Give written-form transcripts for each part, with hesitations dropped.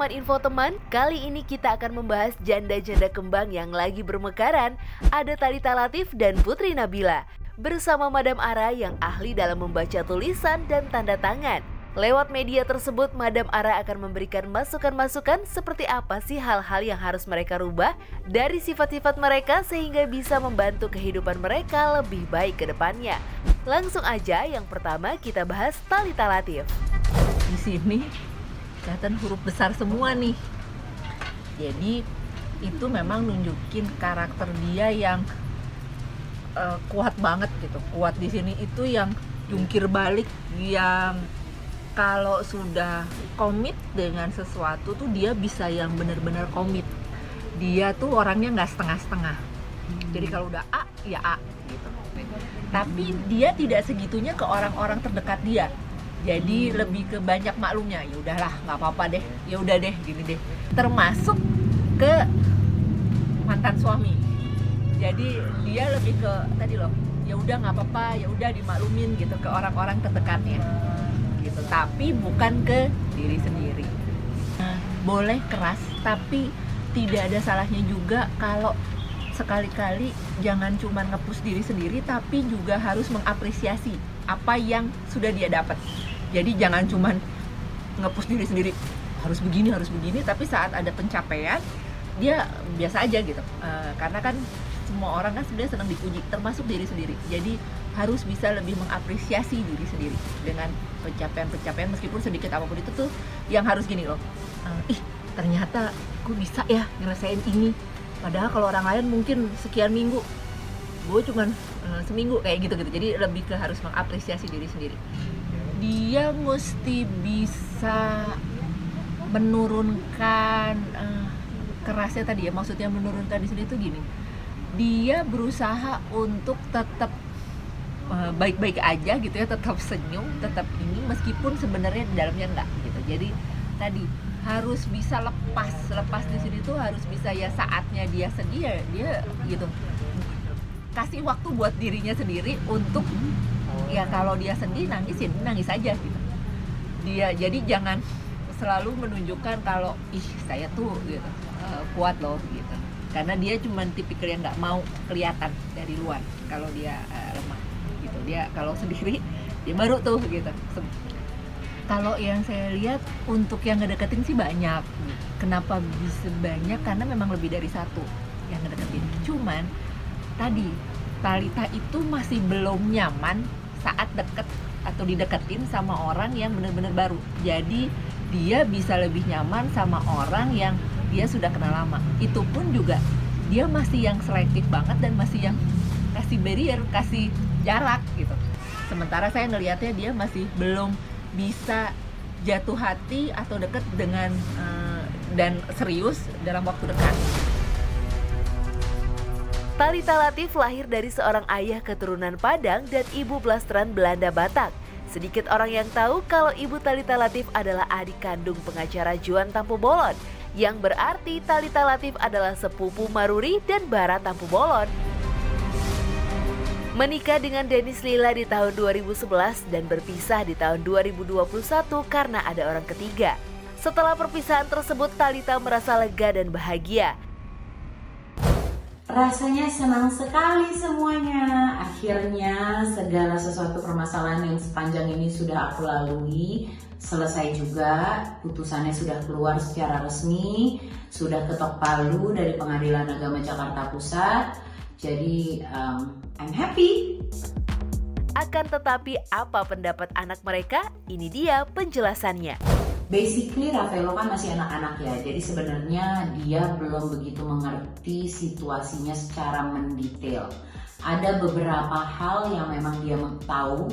Teman Info Teman, kali ini kita akan membahas janda-janda kembang yang lagi bermekaran. Ada Thalita Latief dan Putri Nabila bersama Madam Ara yang ahli dalam membaca tulisan dan tanda tangan. Lewat media tersebut, Madam Ara akan memberikan masukan-masukan seperti apa sih hal-hal yang harus mereka rubah dari sifat-sifat mereka sehingga bisa membantu kehidupan mereka lebih baik ke depannya. Langsung aja, yang pertama kita bahas Thalita Latief. Di sini kelihatan huruf besar semua nih. Jadi itu memang nunjukin karakter dia yang kuat banget gitu. Kuat di sini itu yang jungkir balik, yang kalau sudah komit dengan sesuatu tuh dia bisa yang benar-benar komit. Dia tuh orangnya nggak setengah-setengah. Jadi kalau udah A ya A gitu. Tapi dia tidak segitunya ke orang-orang terdekat dia. Jadi lebih ke banyak maklumnya, ya udahlah nggak apa-apa deh, ya udah deh gini deh. Termasuk ke mantan suami. Jadi dia lebih ke tadi loh, ya udah nggak apa-apa, ya udah dimaklumin gitu ke orang-orang terdekatnya, gitu. Tapi bukan ke diri sendiri. Boleh keras, tapi tidak ada salahnya juga kalau sekali-kali jangan cuma nge-push diri sendiri, tapi juga harus mengapresiasi apa yang sudah dia dapat. Jadi jangan cuma nge-push diri sendiri harus begini, tapi saat ada pencapaian dia biasa aja gitu. Karena kan semua orang kan sebenarnya senang dipuji, termasuk diri sendiri. Jadi harus bisa lebih mengapresiasi diri sendiri dengan pencapaian meskipun sedikit apapun itu tuh yang harus gini loh. Ternyata gue bisa ya nyelesain ini. Padahal kalau orang lain mungkin sekian minggu, gue cuman seminggu kayak gitu. Jadi lebih ke harus mengapresiasi diri sendiri. Dia mesti bisa menurunkan kerasnya tadi ya, maksudnya menurunkan di sini tuh gini. Dia berusaha untuk tetap baik-baik aja gitu ya, tetap senyum, tetap ini meskipun sebenarnya di dalamnya enggak gitu. Jadi tadi harus bisa lepas di sini tuh harus bisa ya saatnya dia sedih dia gitu. Kasih waktu buat dirinya sendiri untuk ya kalau dia sedih nangis aja gitu. Dia jadi jangan selalu menunjukkan kalau saya tuh gitu kuat loh gitu. Karena dia cuma tipikal yang nggak mau kelihatan dari luar kalau dia lemah gitu. Dia kalau sendiri dia baru tuh gitu. Kalau yang saya lihat untuk yang ngedeketin sih banyak. Kenapa bisa banyak? Karena memang lebih dari satu yang ngedeketin. Cuman tadi Thalita itu masih belum nyaman saat deket atau dideketin sama orang yang benar-benar baru. Jadi dia bisa lebih nyaman sama orang yang dia sudah kenal lama. Itu pun juga dia masih yang selektif banget dan masih yang kasih barrier, kasih jarak gitu. Sementara saya ngelihatnya dia masih belum bisa jatuh hati atau deket dengan dan serius dalam waktu dekat. Thalita Latief lahir dari seorang ayah keturunan Padang dan ibu blasteran Belanda Batak. Sedikit orang yang tahu kalau ibu Thalita Latief adalah adik kandung pengacara Juan Tampu Bolon, yang berarti Thalita Latief adalah sepupu Maruri dan Bara Tampu Bolon. Menikah dengan Dennis Lila di tahun 2011 dan berpisah di tahun 2021 karena ada orang ketiga. Setelah perpisahan tersebut, Thalita merasa lega dan bahagia. Rasanya senang sekali semuanya. Akhirnya segala sesuatu permasalahan yang sepanjang ini sudah aku lalui selesai juga. Putusannya sudah keluar secara resmi, sudah ketok palu dari Pengadilan Agama Jakarta Pusat. Jadi I'm happy. Akan tetapi apa pendapat anak mereka? Ini dia penjelasannya. Basically Rafaelo kan masih anak-anak ya, jadi sebenarnya dia belum begitu mengerti situasinya secara mendetail. Ada beberapa hal yang memang dia tahu,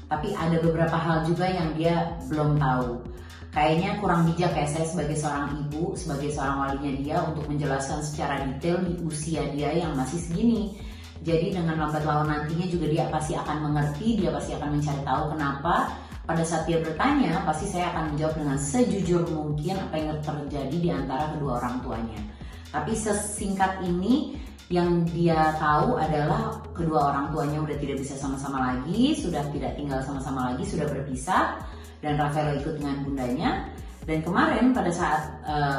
tapi ada beberapa hal juga yang dia belum tahu. Kayaknya kurang bijak ya saya sebagai seorang ibu, sebagai seorang walinya dia untuk menjelaskan secara detail di usia dia yang masih segini. Jadi dengan lambat laun nantinya juga dia pasti akan mengerti, dia pasti akan mencari tahu kenapa. Pada saat dia bertanya, pasti saya akan menjawab dengan sejujur mungkin apa yang terjadi di antara kedua orang tuanya. Tapi sesingkat ini, yang dia tahu adalah kedua orang tuanya udah tidak bisa sama-sama lagi, sudah tidak tinggal sama-sama lagi, sudah berpisah. Dan Rafaelo ikut dengan bundanya. Dan kemarin pada saat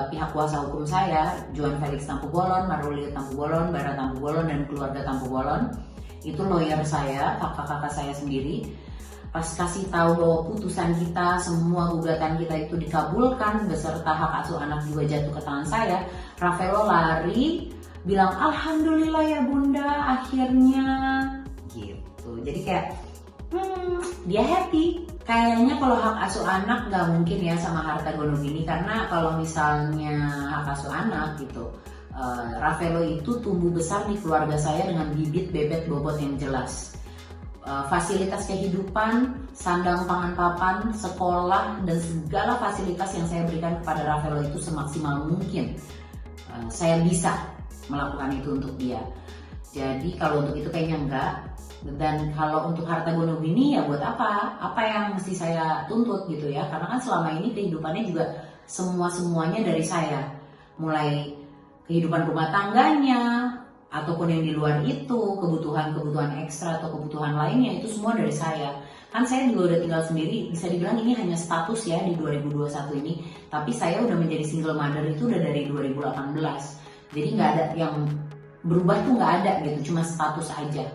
pihak kuasa hukum saya, Juan Felix Tampubolon, Maruli Tampubolon, Bara Tampubolon, dan keluarga Tampubolon, itu lawyer saya, kakak-kakak saya sendiri, pas kasih tahu bahwa putusan kita, semua gugatan kita itu dikabulkan beserta hak asuh anak juga jatuh ke tangan saya, Rafaelo lari bilang alhamdulillah ya bunda akhirnya gitu. Jadi kayak dia happy. Kayaknya kalau hak asuh anak nggak mungkin ya sama harta gono gini, karena kalau misalnya hak asuh anak gitu, Rafaelo itu tumbuh besar di keluarga saya dengan bibit bebet bobot yang jelas. Fasilitas kehidupan, sandang pangan papan, sekolah, dan segala fasilitas yang saya berikan kepada Rafaelo itu semaksimal mungkin saya bisa melakukan itu untuk dia. Jadi kalau untuk itu kayaknya enggak. Dan kalau untuk harta gono gini ya buat apa? Apa yang mesti saya tuntut gitu ya? Karena kan selama ini kehidupannya juga semuanya dari saya. Mulai kehidupan rumah tangganya, ataupun yang di luar itu, kebutuhan ekstra atau kebutuhan lainnya itu semua dari saya. Kan saya juga udah tinggal sendiri, bisa dibilang ini hanya status ya di 2021 ini. Tapi saya udah menjadi single mother itu udah dari 2018. Jadi nggak ada yang berubah tuh, nggak ada gitu, cuma status aja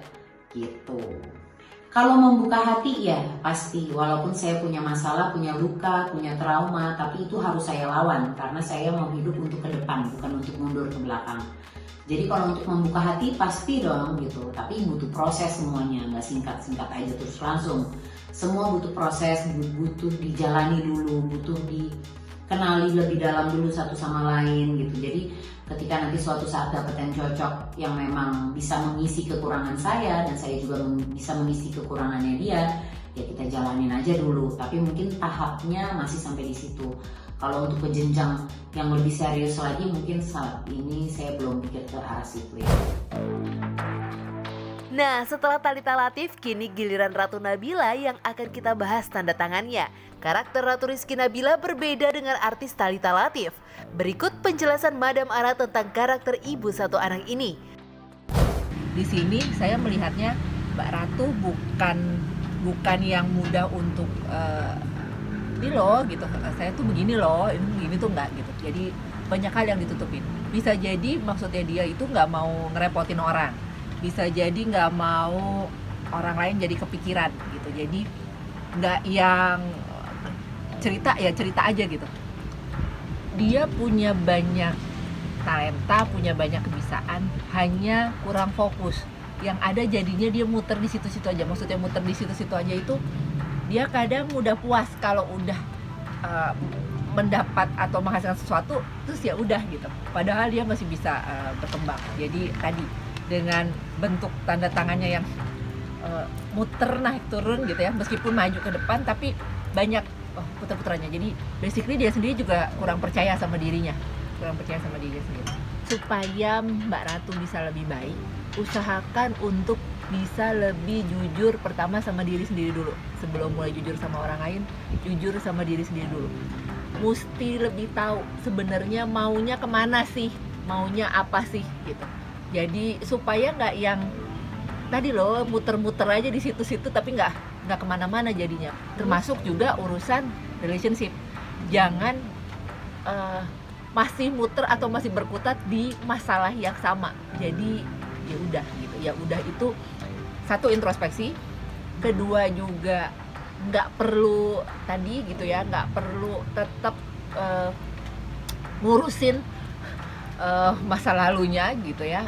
gitu. Kalau membuka hati ya pasti, walaupun saya punya masalah, punya luka, punya trauma, tapi itu harus saya lawan karena saya mau hidup untuk ke depan, bukan untuk mundur ke belakang. Jadi kalau untuk membuka hati pasti dong gitu, tapi butuh proses semuanya, nggak singkat-singkat aja terus langsung. Semua butuh proses, butuh dijalani dulu, butuh dikenali lebih dalam dulu satu sama lain gitu. Jadi ketika nanti suatu saat dapat yang cocok, yang memang bisa mengisi kekurangan saya dan saya juga bisa mengisi kekurangannya dia, ya kita jalanin aja dulu. Tapi mungkin tahapnya masih sampai di situ. Kalau untuk ke jenjang yang lebih serius lagi mungkin saat ini saya belum pikir ke arah situ ya. Nah, setelah Thalita Latif, kini giliran Ratu Nabila yang akan kita bahas tanda tangannya. Karakter Ratu Rizky Nabila berbeda dengan artis Thalita Latif. Berikut penjelasan Madam Ara tentang karakter ibu satu anak ini. Di sini saya melihatnya Mbak Ratu bukan yang mudah untuk ini loh gitu, saya tuh begini loh, ini begini tuh enggak gitu. Jadi banyak hal yang ditutupin. Bisa jadi maksudnya dia itu nggak mau ngerepotin orang. Bisa jadi nggak mau orang lain jadi kepikiran gitu. Jadi nggak yang cerita aja gitu. Dia punya banyak talenta, punya banyak kebisaan, hanya kurang fokus. Yang ada jadinya dia muter di situ-situ aja. Maksudnya muter di situ-situ aja itu dia kadang mudah puas kalau udah mendapat atau menghasilkan sesuatu, terus ya udah gitu. Padahal dia masih bisa berkembang. Jadi tadi dengan bentuk tanda tangannya yang muter naik turun gitu ya, meskipun maju ke depan tapi banyak puter-puterannya. Jadi basically dia sendiri juga kurang percaya sama dirinya sendiri. Supaya Mbak Ratu bisa lebih baik, usahakan untuk bisa lebih jujur pertama sama diri sendiri dulu. Sebelum mulai jujur sama orang lain, jujur sama diri sendiri dulu. Mesti lebih tahu sebenarnya maunya kemana sih, maunya apa sih gitu. Jadi supaya nggak yang tadi loh muter-muter aja di situ-situ tapi nggak kemana-mana jadinya. Termasuk juga urusan relationship. Jangan masih muter atau masih berkutat di masalah yang sama. Jadi ya udah gitu. Ya udah itu satu, introspeksi. Kedua juga nggak perlu tadi gitu ya, nggak perlu tetap ngurusin masa lalunya gitu ya.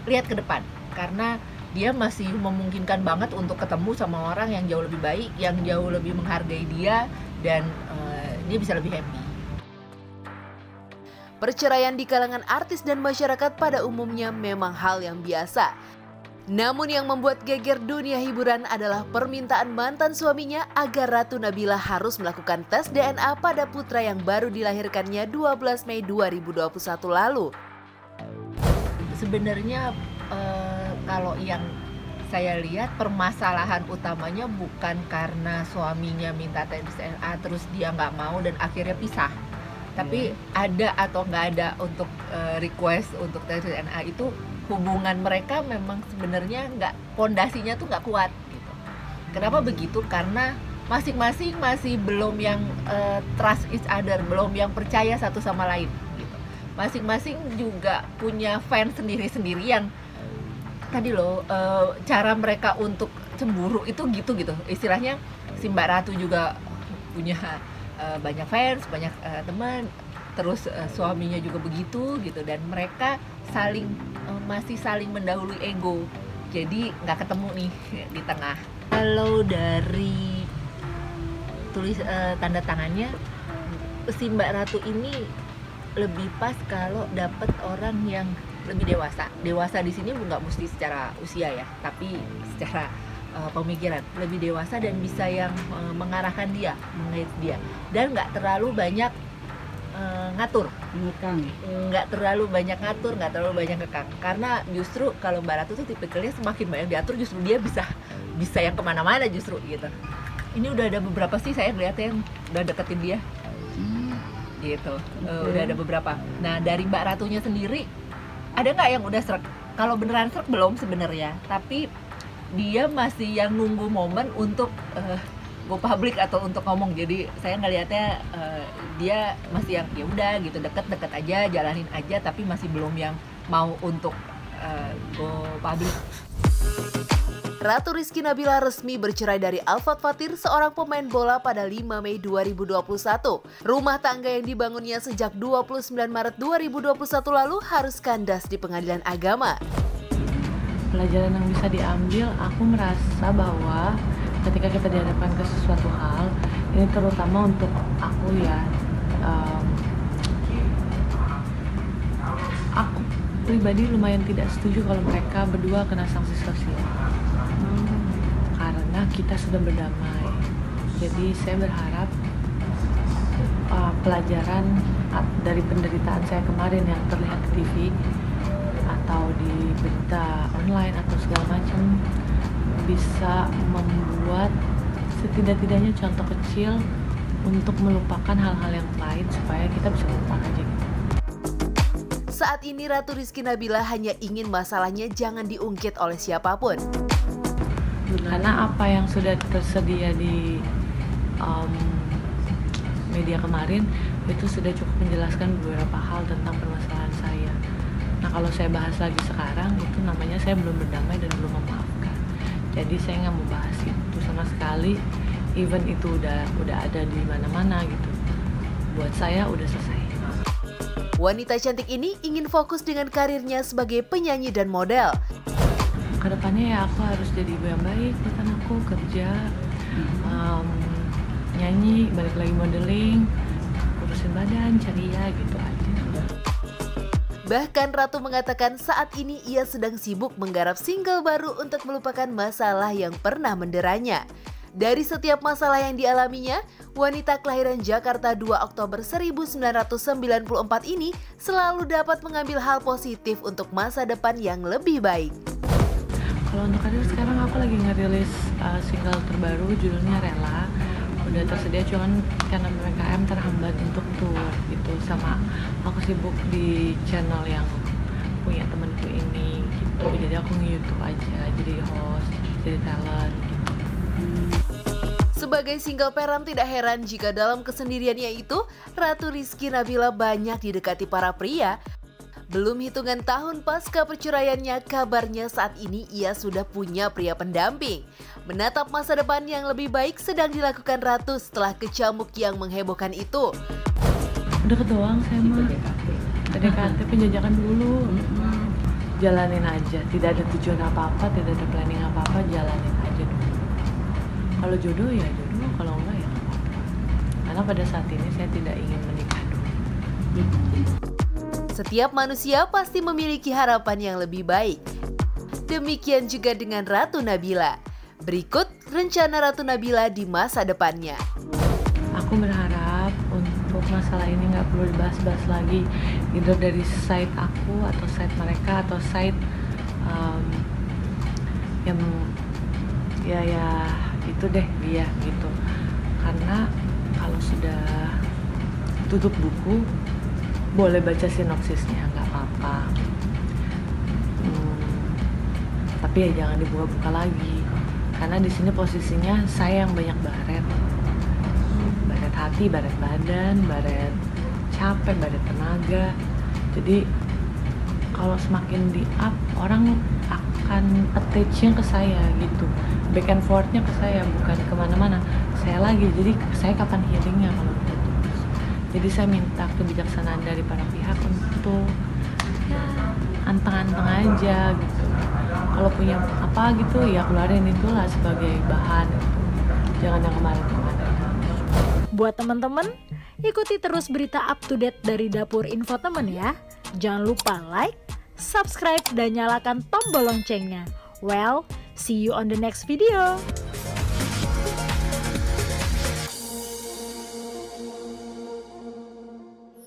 Lihat ke depan karena dia masih memungkinkan banget untuk ketemu sama orang yang jauh lebih baik, yang jauh lebih menghargai dia, dan dia bisa lebih happy. Perceraian di kalangan artis dan masyarakat pada umumnya memang hal yang biasa. Namun yang membuat geger dunia hiburan adalah permintaan mantan suaminya agar Ratu Nabila harus melakukan tes DNA pada putra yang baru dilahirkannya 12 Mei 2021 lalu. Sebenarnya kalau yang saya lihat permasalahan utamanya bukan karena suaminya minta tes DNA terus dia nggak mau dan akhirnya pisah. Tapi ada atau nggak ada untuk request untuk tes DNA itu hubungan mereka memang sebenarnya pondasinya tuh nggak kuat gitu. Kenapa begitu? Karena masing-masing masih belum yang trust each other, belum yang percaya satu sama lain gitu. Masing-masing juga punya fans sendiri-sendiri yang tadi loh, cara mereka untuk cemburu itu gitu istilahnya. Si Mbak Ratu juga punya banyak fans, banyak teman, terus suaminya juga begitu gitu, dan mereka masih saling mendahului ego, jadi nggak ketemu nih di tengah. Kalau dari tanda tangannya, si Mbak Ratu ini lebih pas kalau dapat orang yang lebih dewasa di sini nggak mesti secara usia ya, tapi secara pemikiran lebih dewasa dan bisa yang mengarahkan dia, mengait dia, dan nggak terlalu banyak ngatur, nggak terlalu banyak ngatur, nggak terlalu banyak kekang. Karena justru kalau Mbak Ratu tuh tipikalnya semakin banyak diatur, justru dia bisa yang kemana-mana justru gitu. Ini udah ada beberapa sih saya lihat yang udah deketin dia, gitu. Udah ada beberapa. Nah dari Mbak Ratunya sendiri, ada nggak yang udah srek? Kalau beneran srek belum sebenarnya, tapi dia masih yang nunggu momen untuk go public atau untuk ngomong. Jadi saya ngelihatnya dia masih yang ya udah gitu, deket aja, jalanin aja, tapi masih belum yang mau untuk go public. Ratu Rizky Nabila resmi bercerai dari Alfat Fatir, seorang pemain bola pada 5 Mei 2021. Rumah tangga yang dibangunnya sejak 29 Maret 2021 lalu harus kandas di pengadilan agama. Pelajaran yang bisa diambil, aku merasa bahwa ketika kita dihadapkan ke sesuatu hal, ini terutama untuk aku ya, aku pribadi lumayan tidak setuju kalau mereka berdua kena sanksi sosial. Karena kita sudah berdamai. Jadi saya berharap pelajaran dari penderitaan saya kemarin yang terlihat di TV atau di berita online atau segala macam bisa membuat setidak-tidaknya contoh kecil untuk melupakan hal-hal yang pahit supaya kita bisa lupakan aja gitu. Saat ini Ratu Rizky Nabila hanya ingin masalahnya jangan diungkit oleh siapapun. Karena apa yang sudah tersedia di media kemarin itu sudah cukup menjelaskan beberapa hal tentang permasalahan saya. Nah kalau saya bahas lagi sekarang, itu namanya saya belum berdamai dan belum memaafkan. Jadi saya nggak mau bahas itu sama sekali, even itu udah ada di mana-mana gitu. Buat saya udah selesai. Wanita cantik ini ingin fokus dengan karirnya sebagai penyanyi dan model. Kedepannya ya aku harus jadi ibu yang baik buat anakku, kerja, nyanyi, balik lagi modeling, urusin badan, ceria gitu aja. Bahkan Ratu mengatakan saat ini ia sedang sibuk menggarap single baru untuk melupakan masalah yang pernah menderanya. Dari setiap masalah yang dialaminya, wanita kelahiran Jakarta 2 Oktober 1994 ini selalu dapat mengambil hal positif untuk masa depan yang lebih baik. Kalau untuk karir sekarang aku lagi ngerilis single terbaru judulnya Rela. Udah tersedia, cuman karena PPKM terhambat untuk tour gitu. Sama aku sibuk di channel yang punya temenku ini gitu. Jadi aku nge-YouTube aja, jadi host, jadi talent gitu. Sebagai single parent, tidak heran jika dalam kesendiriannya itu Ratu Rizky Nabila banyak didekati para pria. Belum hitungan tahun pasca perceraiannya, kabarnya saat ini ia sudah punya pria pendamping. Menatap masa depan yang lebih baik sedang dilakukan Ratu setelah kecamuk yang menghebohkan itu. Udah doang saya mah. PDKT penjajakan dulu. Jalanin aja, tidak ada tujuan apa-apa, tidak ada planning apa-apa, jalanin aja dulu. Kalau jodoh ya jodoh, kalau enggak ya enggak apa-apa. Karena pada saat ini saya tidak ingin menikah dulu. Setiap manusia pasti memiliki harapan yang lebih baik. Demikian juga dengan Ratu Nabila. Berikut rencana Ratu Nabila di masa depannya. Aku berharap untuk masalah ini nggak perlu dibahas-bahas lagi, either dari side aku atau side mereka atau side yang ya itu deh dia gitu. Karena kalau sudah tutup buku, boleh baca sinopsisnya, nggak apa-apa. Tapi ya jangan dibuka-buka lagi. karena di sini posisinya saya yang banyak baret hati, baret badan, baret capek, baret tenaga. Jadi kalau semakin di up, orang akan attach-nya ke saya gitu, back and forth-nya ke saya, bukan kemana-mana saya lagi. Jadi saya kapan healingnya kalau putus. Jadi saya minta kebijaksanaan dari para pihak untuk ya anteng-anteng aja gitu. Kalau punya apa gitu ya keluarin itulah sebagai bahan gitu. Jangan yang kemarin-kemarin. Buat teman-teman, ikuti terus berita up to date dari Dapur Infotainment ya. Jangan lupa like, subscribe, dan nyalakan tombol loncengnya. Well, see you on the next video.